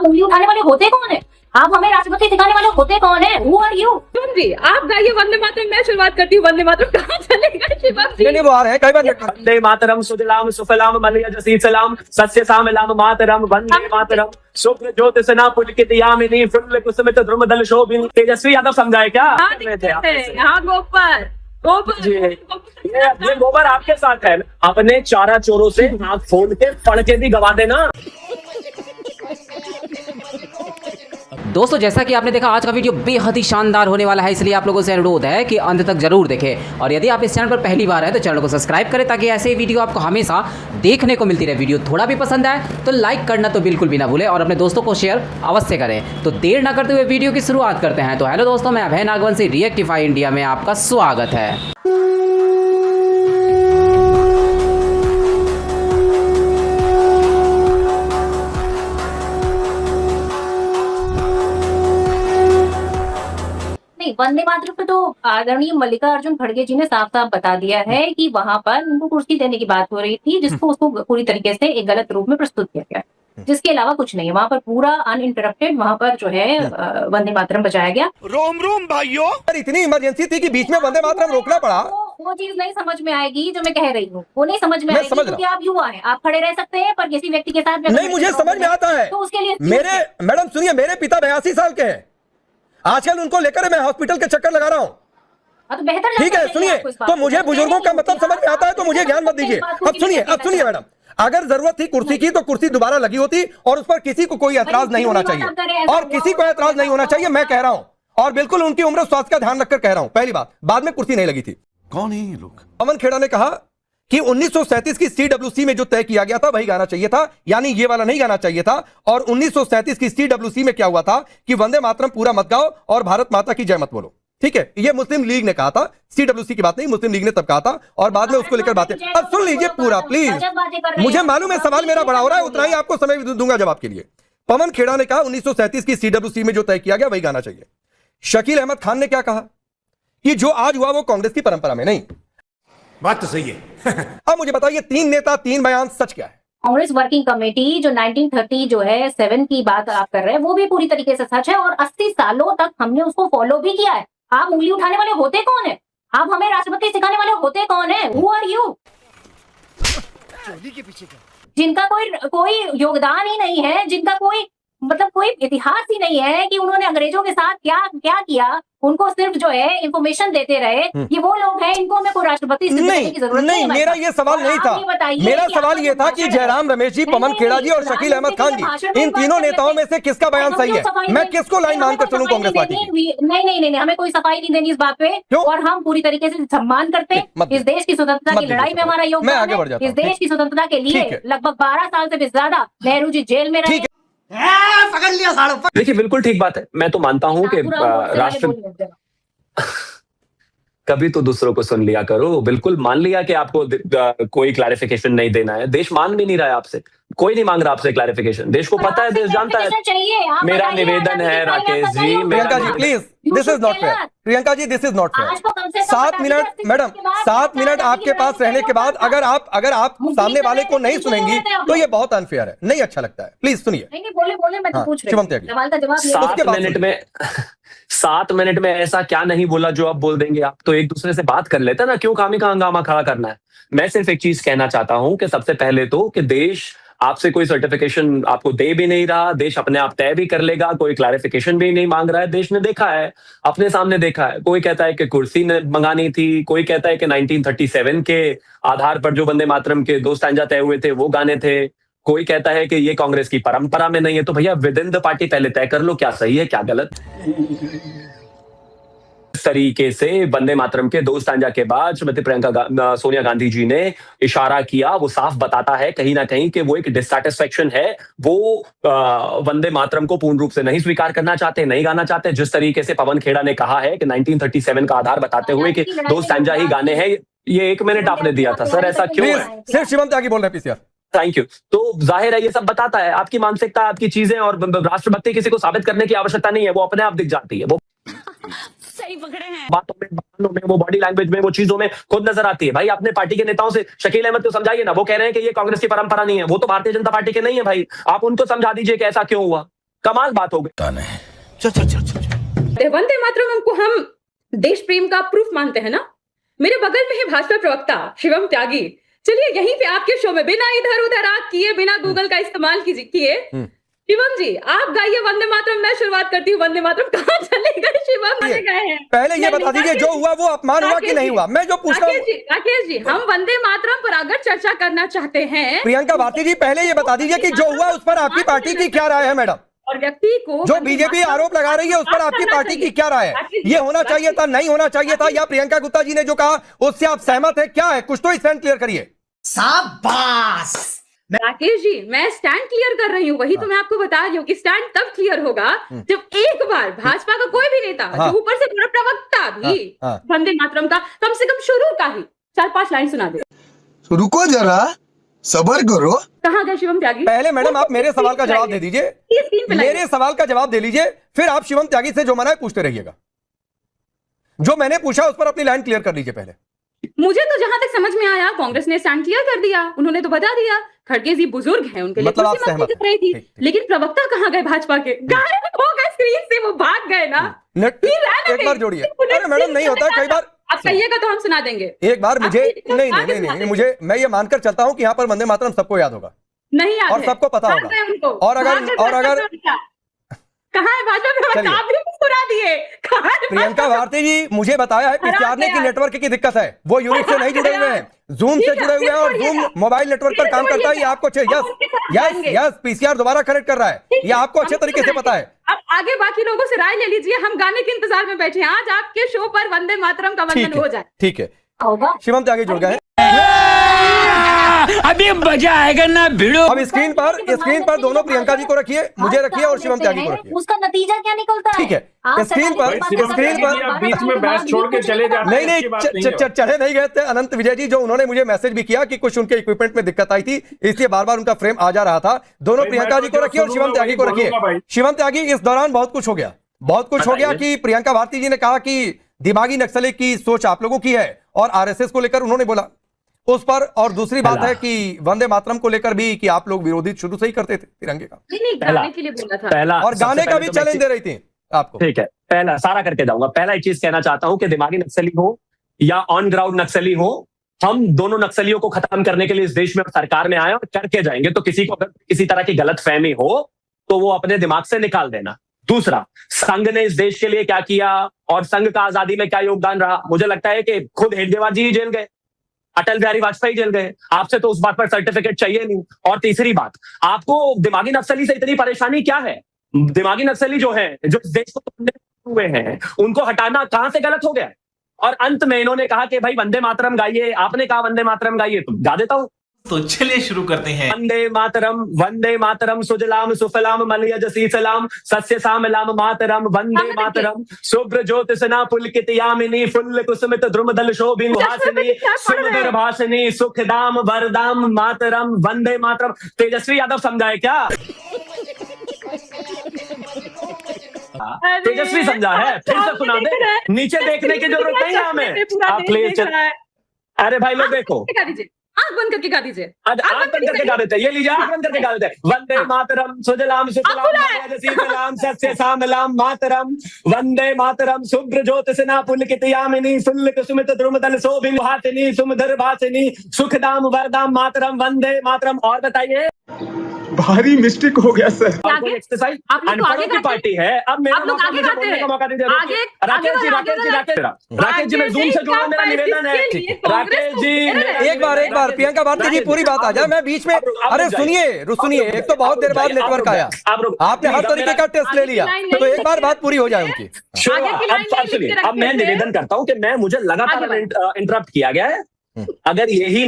उंगली उठाने वाले होते कौन है? आप हमें राष्ट्रपति सिखाने वाले होते कौन है? Who are you? शिवम जी आप गाइए वंदे मातरम, मैं शुरुआत करती हूँ। वंदे मातरम कहाँ चलेगा शिवम जी? नहीं वो आ रहे हैं कई बार। वंदे मातरम सुजलाम सुफलाम मलय जसीसलाम सस्य सामलाम मातरम वंदे मातरम शुक्र ज्योतिषना पुलकित यामिनी फुल्ल कुसुमित द्रुमदल शोभिनी। तेजस्वी यादव समझाए क्या? हाँ गोबर जी ये गोबर आपके साथ है। अपने चारा चोरों से हाथ फोड़ के पढ़ के भी गवा देना। दोस्तों जैसा कि आपने देखा आज का वीडियो बेहद ही शानदार होने वाला है, इसलिए आप लोगों से अनुरोध है कि अंत तक जरूर देखें। और यदि आप इस चैनल पर पहली बार है तो चैनल को सब्सक्राइब करें ताकि ऐसे ही वीडियो आपको हमेशा देखने को मिलती रहे। वीडियो थोड़ा भी पसंद आए तो लाइक करना तो बिल्कुल भी ना भूलें और अपने दोस्तों को शेयर अवश्य करें। तो देर ना करते हुए वीडियो की शुरुआत करते हैं। तो हेलो दोस्तों, मैं अभय नागवंशी रिएक्टिफाई इंडिया में आपका स्वागत है। वंदे मातरम पे तो आदरणीय मल्लिकार्जुन खड़गे जी ने साफ साफ बता दिया है कि वहां पर उनको कुर्सी देने की बात हो रही थी, जिसको उसको पूरी तरीके से एक गलत रूप में प्रस्तुत किया गया, जिसके अलावा कुछ नहीं है। वहां पर पूरा अनइंटरप्टेड वहां पर जो है वंदे मातरम बजाया गया। रोम रोम भाइयों, इतनी इमरजेंसी थी कि बीच में वंदे मातरम रोकना पड़ा। वो चीज नहीं समझ में आएगी जो मैं कह रही हूँ, वो नहीं समझ में आएगी क्योंकि आप युवा हैं, आप खड़े रह सकते हैं पर किसी व्यक्ति के साथ नहीं मुझे समझ में आता है। तो उसके लिए मेरे मैडम सुनिए, मेरे पिता 82 साल के हैं। आजकल उनको लेकर मैं हॉस्पिटल के चक्कर लगा रहा हूँ। तो बेहतर ठीक है सुनिए, तो मुझे बुजुर्गों का मतलब समझ में आता है तो मुझे ज्ञान मत दीजिए। अब सुनिए मैडम, अगर जरूरत थी कुर्सी की तो कुर्सी दोबारा लगी होती और उस पर किसी को कोई एतराज नहीं होना चाहिए, और किसी को एतराज नहीं होना चाहिए। मैं कह रहा हूं और बिल्कुल उनकी उम्र स्वास्थ्य का ध्यान रखकर कह रहा हूं। पहली बात, बाद में कुर्सी नहीं लगी थी। कौन है ये लोग? पवन खेड़ा ने कहा कि 1937 की CWC में जो तय किया गया था वही गाना चाहिए था, यानी ये वाला नहीं गाना चाहिए था। और 1937 की CWC में क्या हुआ था कि वंदे मातरम पूरा मत गाओ और भारत माता की जय मत बोलो। ठीक है, ये मुस्लिम लीग ने कहा था, CWC की बात नहीं, मुस्लिम लीग ने तब कहा था और बाद में उसको लेकर बातें। अब सुन लीजिए पूरा प्लीज, मुझे मालूम है सवाल मेरा बड़ा हो रहा है, उतना ही आपको समय दूंगा जवाब के लिए। पवन खेड़ा ने कहा 1937 की CWC में जो तय किया गया वही गाना चाहिए। शकील अहमद खान ने क्या कहा कि जो आज हुआ वो कांग्रेस की परंपरा में नहीं। बात तो सही है। अब मुझे बताइए, 3 नेता 3 बयान, सच क्या है? कांग्रेस वर्किंग कमेटी जो 1930 जो है 7 की बात आप कर रहे हैं वो भी पूरी तरीके से सच है और 80 सालों तक हमने उसको फॉलो भी किया है। आप उंगली उठाने वाले होते कौन है? आप हमें राष्ट्रपति सिखाने वाले होते कौन है? Who are you? जिनका कोई योगदान ही नहीं है, जिनका कोई मतलब कोई इतिहास ही नहीं है कि उन्होंने अंग्रेजों के साथ क्या क्या किया, उनको सिर्फ जो है इंफॉर्मेशन देते रहे। ये वो लोग हैं, इनको हमें कोई राष्ट्रपति सिखाने की जरूरत नहीं। मेरा ये सवाल नहीं था, मेरा सवाल ये था कि जयराम रमेश जी, पवन खेड़ा जी और शकील अहमद खान जी, इन तीनों नेताओं में से किसका बयान सही है? मैं किसको लाइन मानकर चलूं कांग्रेस पार्टी की? नहीं, हमें कोई सफाई नहीं देनी इस बात पे। और हम पूरी तरीके से सम्मान करते हैं इस देश की स्वतंत्रता की लड़ाई में हमारा योगदान है। इस देश की स्वतंत्रता के लिए लगभग 12 साल से भी ज्यादा नेहरू जी जेल में रहे। पकड़ लिया सालों। देखिए बिल्कुल ठीक बात है, मैं तो मानता हूं कि राष्ट्र कभी तो दूसरों को सुन लिया करो। बिल्कुल मान लिया कि आपको कोई क्लैरिफिकेशन नहीं देना है, देश मान भी नहीं रहा है आपसे, कोई नहीं मांग रहा आपसे क्लैरिफिकेशन। देश को पता है, देश जानता है। मेरा निवेदन है Rakesh ji, Priyanka ji please, this is not fair. Priyanka ji this is not fair. 7 minute madam, 7 minute आपके पास रहने के बाद अगर आप सामने वाले को नहीं सुनेंगी तो ये बहुत अनफेयर है, नहीं अच्छा लगता है। प्लीज सुनिए। बोले मैं तो पूछ रही हूं। सवाल का जवाब 7 मिनट में ऐसा क्या नहीं बोला जो आप बोल देंगे? आप तो एक दूसरे से बात कर लेते ना, क्यों खामी का हंगामा खड़ा करना है? मैं सिर्फ एक चीज कहना चाहता हूं कि सबसे पहले तो कि देश आपसे कोई सर्टिफिकेशन आपको दे भी नहीं रहा, देश अपने आप तय भी कर लेगा, कोई क्लैरिफिकेशन भी नहीं मांग रहा है। देश ने देखा है, अपने सामने देखा है। कोई कहता है कि कुर्सी मंगानी थी, कोई कहता है कि 1937 के आधार पर जो वंदे मातरम के 2 स्टैंजा तय हुए थे वो गाने थे, कोई कहता है कि ये कांग्रेस की परंपरा में नहीं है। तो भैया विद इन द पार्टी पहले तय कर लो क्या सही है क्या गलत। इस तरीके से वंदे मातरम के 2 स्टैंजा के बाद श्रीमती सोनिया गांधी जी ने इशारा किया, वो साफ बताता है कहीं ना कहीं कि वो एक डिससैटिस्फैक्शन है। वो वंदे मातरम को पूर्ण रूप से नहीं स्वीकार करना चाहते, नहीं गाना चाहते। जिस तरीके से पवन खेड़ा ने कहा है कि 1937 का आधार बताते हुए कि 2 स्टैंजा ही गाने हैं, ये 1 मिनट आपने दिया था सर, ऐसा क्यों है? सिर्फ शिवम त्यागी बोल रहे हैं पीसीआर। Thank you. तो जाहिर है ये सब बताता है आपकी मानसिकता, आपकी चीजें, और राष्ट्रभक्ति किसी को साबित करने की आवश्यकता नहीं है, वो अपने आप दिख जाती है। वो सही पकड़े हैं, बातों में, बयानों में, वो बॉडी लैंग्वेज में, वो चीजों में खुद नजर आती है। भाई अपने पार्टी के नेताओं से शकील अहमद को समझाइए ना, वो कह रहे हैं कि ये कांग्रेस की परंपरा नहीं है, वो तो भारतीय जनता पार्टी के नहीं है भाई। आप उनको समझा दीजिए कि ऐसा क्यों हुआ। कमाल बात हो गई। चल चल चल चल वंदे मातरम हमको हम देश प्रेम का प्रूफ मानते हैं ना। मेरे बगल में है भाजपा प्रवक्ता शिवम त्यागी। चलिए यहीं पे आपके शो में बिना इधर उधर आग किए, बिना गूगल का इस्तेमाल किए, शिवम जी आप गाइए वंदे मातरम, मैं शुरुआत करती हूँ। वंदे मातरम कहाँ चले गए शिवम? चले गए हैं। पहले ये बता दीजिए जो हुआ वो अपमान हुआ कि नहीं हुआ? मैं जो पूछ रहा हूँ राकेश जी, हम वंदे मातरम पर अगर चर्चा करना चाहते हैं, प्रियंका भारती जी, पहले ये बता दीजिए कि जो हुआ उस पर आपकी पार्टी की क्या राय है मैडम? और व्यक्ति को जो बीजेपी आरोप लगा रही है उस पर आपकी पार्टी की क्या राय है? ये होना चाहिए था, नहीं होना चाहिए था, या प्रियंका गुप्ता जी ने जो कहा उससे आप सहमत है? क्या है, कुछ तो स्टैंड क्लियर करिए। शाबाश। राकेश जी, मैं स्टैंड क्लियर कर रही हूँ। वही तो मैं आपको बता रही हूँ कि स्टैंड तब क्लियर होगा जब एक बार भाजपा का कोई भी नेता, जो ऊपर से पूरा प्रवक्ता भी वंदे मातरम का कम से कम शुरू का ही 4-5 लाइन सुना दे। रुको जरा, सबर करो। कहाँ गए शिवम त्यागी? पहले मैडम आप मेरे सवाल का जवाब दे दीजिए, मेरे सवाल का जवाब दे लीजिए, फिर आप शिवम त्यागी से जो मना है पूछते रहिएगा। जो मैंने पूछा उस पर अपनी लाइन क्लियर कर लीजिए पहले। मुझे तो जहां तक समझ में आया कांग्रेस ने स्टैंड क्लियर कर दिया। उन्होंने तो बता दिया खड़गे जी बुजुर्ग हैं, उनके लिए मतलब आप कुर्सी सहमत मत रही थी। ठीक। लेकिन प्रवक्ता कहाँ गए भाजपा के? गायब हो गए स्क्रीन से, वो भाग गए ना। एक बार जोड़िए। अरे मैडम नहीं होता कई बार, आप कहिएगा तो हम सुना देंगे। एक बार मुझे नहीं, मुझे मैं ये मानकर चलता हूं कि यहाँ पर वंदे मातरम सबको याद होगा, नहीं याद और है। सबको पता कहाँ होगा। गए उनको? और अगर कहाँ है भाजपा प्रवक्ता? आप भी मुस्कुरा दिए। कहाँ है प्रियंका भारती जी, मुझे बताया है पीसीआर की नेटवर्क की दिक्कत है, वो यूनिट से नहीं जुड़े हुए हैं, जूम से जुड़े हुए हैं, और जूम मोबाइल नेटवर्क पर काम करता है। ये आपको यस पीसीआर दोबारा कनेक्ट कर रहा है, ये आपको अच्छे तरीके से पता है। अब आगे बाकी लोगों से राय ले लीजिए। हम गाने के इंतजार में बैठे हैं। आज आपके शो पर वंदे मातरम का वंदन हो जाए। ठीक है, होगा। शिवम त्यागी जुड़ गए हैं। अभी मजा आएगा ना भिड़ो। अब स्क्रीन पर दोनों प्रियंका जी को रखिए, मुझे रखिए और शिवम त्यागी को रखिए। उसका नतीजा क्या निकलता है? ठीक है, स्क्रीन पर बीच में बहस छोड़ के चले जाते हैं। नहीं, चढ़े नहीं गए थे अनंत विजय जी, जो उन्होंने मुझे मैसेज भी किया कि कुछ उनके इक्विपमेंट में दिक्कत आई थी, इसलिए बार बार उनका फ्रेम आ जा रहा था। दोनों प्रियंका जी को रखिए और शिवम त्यागी को रखिए। शिवम त्यागी, इस दौरान बहुत कुछ हो गया कि प्रियंका भारती जी ने कहा कि दिमागी नक्सली की सोच आप लोगों की है, और आरएसएस को लेकर उन्होंने बोला उस पर, और दूसरी बात है कि वंदे मातरम को लेकर भी कि आप लोग विरोधी शुरू से ही करते थे तिरंगे का, गाने के लिए बोला था। पहला और गाने का भी चैलेंज दे रही थी आपको। ठीक है, पहला सारा करके जाऊंगा। पहला एक चीज कहना चाहता हूं कि दिमागी नक्सली हो या ऑन ग्राउंड नक्सली हो, हम दोनों नक्सलियों को खत्म करने के लिए इस देश में सरकार में आए और करके जाएंगे। तो किसी को अगर किसी तरह की गलतफहमी हो तो वो अपने दिमाग से निकाल देना। दूसरा, संघ ने इस देश के लिए क्या किया और संघ का आजादी में क्या योगदान रहा, मुझे लगता है कि खुद हेडगेवार जी ही जेल गए, अटल बिहारी वाजपेयी जेल गए, आपसे तो उस बात पर सर्टिफिकेट चाहिए नहीं। और तीसरी बात, आपको दिमागी नक्सली से इतनी परेशानी क्या है? दिमागी नक्सली जो है, जो इस देश को तोड़ने हुए हैं, उनको हटाना कहां से गलत हो गया? और अंत में इन्होंने कहा कि भाई वंदे मातरम गाइए, आपने कहा वंदे मातरम गाइए, तो गा देता हूं। तो चलिए शुरू करते हैं। वंदे मातरम सुजलाम सुफलाम मलयजसी सलाम सस्य सामलाम मातरम वंदे मातरम शुभ्र ज्योतिषना पुलकित यामिनी फुल्ल कुसुमित द्रुमदल शोभिन हासिनी सुमधुर भाषिनी सुखदाम वरदाम मातरम वंदे मातरम। तेजस्वी यादव समझाए क्या? तेजस्वी समझा है? फिर से सुना दे, नीचे देखने की जरूरत नहीं है हमें, आप प्लीज। अरे भाई लोग देखो, आंख बंद करके गा दीजिए। आंख बंद करके गा देते हैं, ये लीजिए आंख बंद करके गा देते हैं। वंदे मातरम सुजलाम सुफलाम सस्य सामलाम मातरम वंदे मातरम शुभ्र ज्योतिषना पुलकित यामिनी फुल्ल कुसुमित द्रुमदल शोभिन हासिनी सुमधुर भाषिनी सुखदाम वरदाम मातरम वंदे मातरम। और बताइए, भारी मिस्टेक हो गया सर। एक्सरसाइज अनपढ़ों की पार्टी है। अब मेरा मौका, मुझे बोलने का मौका दीजिए। राकेश जी मैं जूम से जुड़ा, मेरा निवेदन है। राकेश जी एक बार प्रियंका भारती जी पूरी बात आ जाए, मैं बीच में। अरे सुनिए, एक तो बहुत देर बाद नेटवर्क आया, आपने हर तरीके का टेस्ट ले लिया, तो एक बार बात पूरी हो जाए उनकी। अब मैं निवेदन करता हूं कि मुझे लगातार इंटरप्ट किया गया है। अगर यही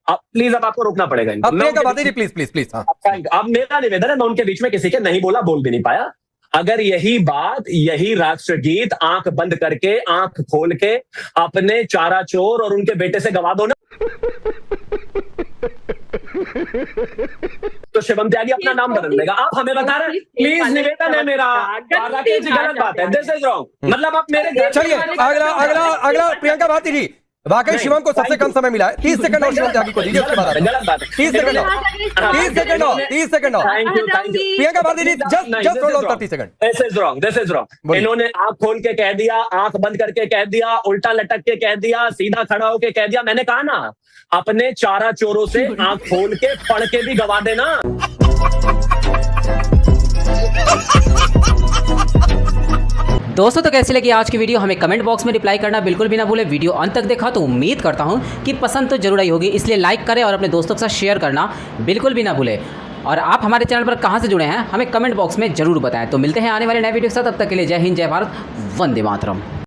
प्लीज, अब आपको रोकना पड़ेगा। प्रियंका भारती जी प्लीज। अब मेरा निवेदन है, मैं उनके बीच में किसी के नहीं बोला, बोल भी नहीं पाया। अगर यही राष्ट्रगीत आंख बंद करके आंख खोल के अपने चारा चोर और उनके बेटे से गवा दो ना, तो शिवम त्यागी अपना नाम बदल देगा। आप हमें बता रहे हैं, प्लीज निवेदन है मेरा। राकेश जी गलत बात है, दिस इज रॉन्ग। मतलब आप मेरे, चलिए अगला प्रियंका भारती जी, वाकई शिवम को सबसे कम समय मिला है। 30 सेकंड और शिवम त्यागी को दीजिए, उसके बाद गलत बात है। 30 सेकंड और 30 सेकंड और 30 सेकंड और thank you Priyanka Bharati ji just hold on 30 second. This is wrong. इन्होंने आंख खोल के कह दिया, आंख बंद करके कह दिया, उल्टा लटक के कह दिया, सीधा खड़ा होके कह दिया। मैंने कहा ना, अपने चारा चोरों से आंख खोल के पढ़ के भी गवा देना। दोस्तों तो कैसी लगी आज की वीडियो, हमें कमेंट बॉक्स में रिप्लाई करना बिल्कुल भी ना भूले। वीडियो अंत तक देखा तो उम्मीद करता हूं कि पसंद तो जरूर आई होगी, इसलिए लाइक करें और अपने दोस्तों के साथ शेयर करना बिल्कुल भी ना भूले। और आप हमारे चैनल पर कहां से जुड़े हैं हमें कमेंट बॉक्स में जरूर बताएं। तो मिलते हैं आने वाले नए वीडियो के साथ, तब तक के लिए जय हिंद, जय भारत, वंदे मातरम।